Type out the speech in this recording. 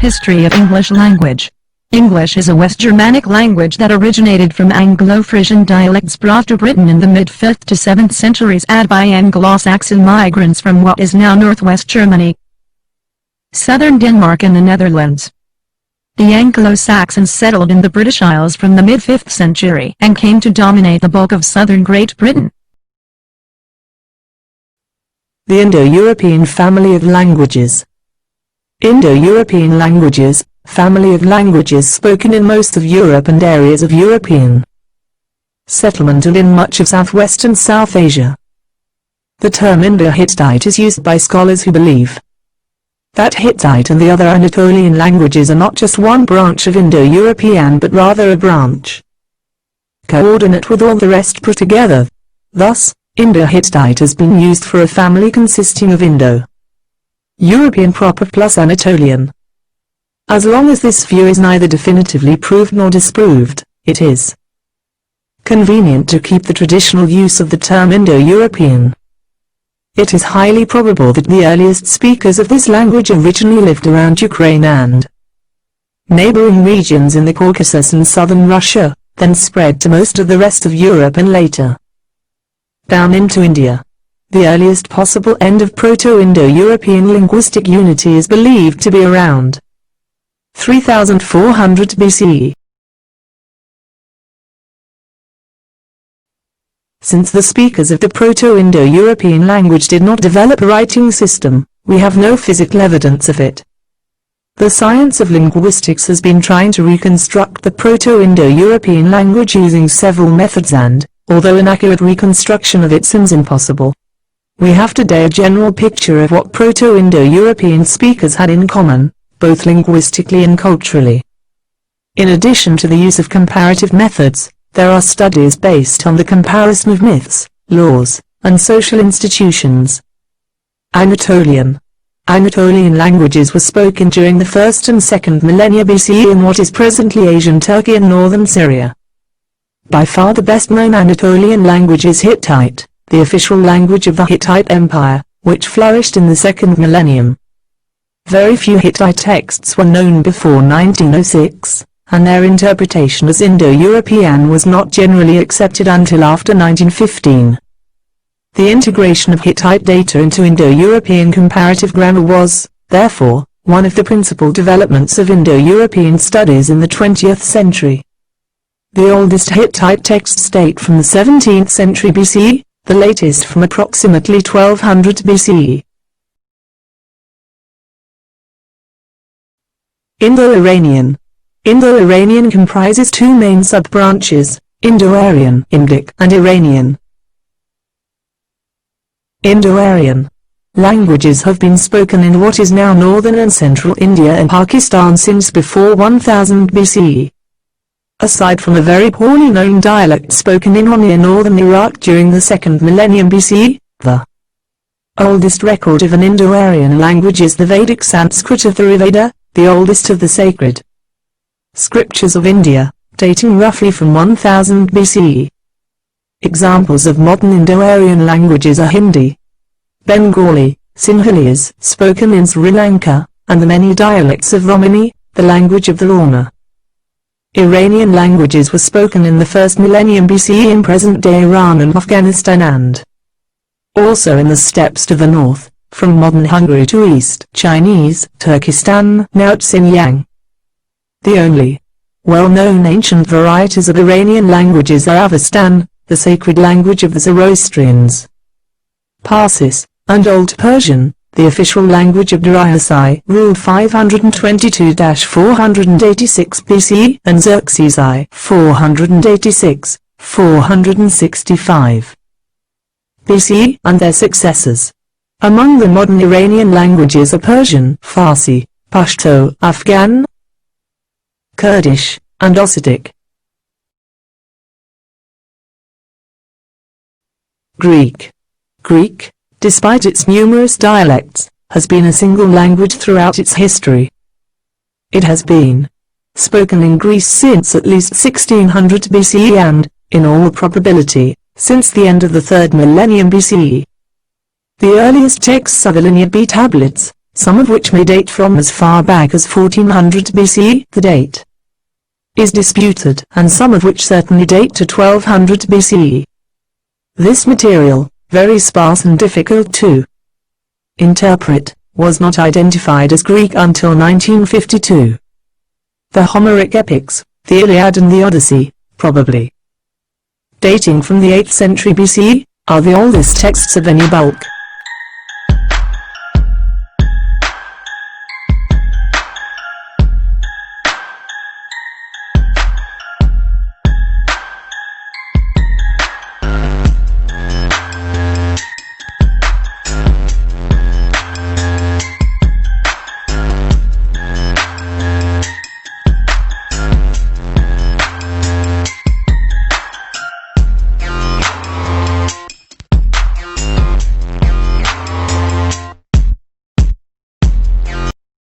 History of English language. English is a West Germanic language that originated from Anglo-Frisian dialects brought to Britain in the mid-5th to 7th centuries by Anglo-Saxon migrants from what is now northwest Germany, southern Denmark and the Netherlands. The Anglo-Saxons settled in the British Isles from the mid-5th century and came to dominate the bulk of southern Great Britain. The Indo-European family of languages. Indo-European languages, family of languages spoken in most of Europe and areas of European settlement and in much of Southwest and South Asia. The term Indo-Hittite is used by scholars who believe that Hittite and the other Anatolian languages are not just one branch of Indo-European but rather a branch coordinate with all the rest put together. Thus, Indo-Hittite has been used for a family consisting of Indo-European proper plus Anatolian. As long as this view is neither definitively proved nor disproved, it is convenient to keep the traditional use of the term Indo-European. It is highly probable that the earliest speakers of this language originally lived around Ukraine and neighboring regions in the Caucasus and southern Russia, then spread to most of the rest of Europe and later down into India. The earliest possible end of Proto-Indo-European linguistic unity is believed to be around 3400 BCE. Since the speakers of the Proto-Indo-European language did not develop a writing system, we have no physical evidence of it. The science of linguistics has been trying to reconstruct the Proto-Indo-European language using several methods and, although an accurate reconstruction of it seems impossible, we have today a general picture of what Proto-Indo-European speakers had in common, both linguistically and culturally. In addition to the use of comparative methods, there are studies based on the comparison of myths, laws, and social institutions. Anatolian languages were spoken during the 1st and 2nd millennia BCE in what is presently Asian Turkey and northern Syria. By far the best-known Anatolian language is Hittite, the official language of the Hittite Empire, which flourished in the 2nd millennium. Very few Hittite texts were known before 1906, and their interpretation as Indo-European was not generally accepted until after 1915. The integration of Hittite data into Indo-European comparative grammar was, therefore, one of the principal developments of Indo-European studies in the 20th century. The oldest Hittite texts date from the 17th century BCE, the latest from approximately 1200 BCE. Indo Iranian. Indo Iranian comprises two main sub-branches, Indo Aryan and Iranian. Indo Aryan languages have been spoken in what is now northern and central India and Pakistan since before 1000 BCE. Aside from a very poorly known dialect spoken in or near northern Iraq during the 2nd millennium BCE, the oldest record of an Indo-Aryan language is the Vedic Sanskrit of the Rigveda, the oldest of the sacred scriptures of India, dating roughly from 1000 BCE. Examples of modern Indo-Aryan languages are Hindi, Bengali, Sinhalese, spoken in Sri Lanka, and the many dialects of Romani, the language of the Lorna. Iranian languages were spoken in the 1st millennium BCE in present-day Iran and Afghanistan and also in the steppes to the north, from modern Hungary to East Chinese, Turkestan, now Xinjiang. The only well-known ancient varieties of Iranian languages are Avestan, the sacred language of the Zoroastrians, Parsis, and Old Persian, the official language of Darius ruled 522-486 BCE, and Xerxes I 486-465 BCE, and their successors. Among the modern Iranian languages are Persian, Farsi, Pashto, Afghan, Kurdish, and Ossetic. Greek, despite its numerous dialects, has been a single language throughout its history. It has been spoken in Greece since at least 1600 BCE and, in all probability, since the end of the 3rd millennium BCE. The earliest texts are the Linear B tablets, some of which may date from as far back as 1400 BCE. The date is disputed, and some of which certainly date to 1200 BCE. This material, very sparse and difficult to interpret, was not identified as Greek until 1952. The Homeric epics, the Iliad and the Odyssey, probably dating from the 8th century BCE, are the oldest texts of any bulk.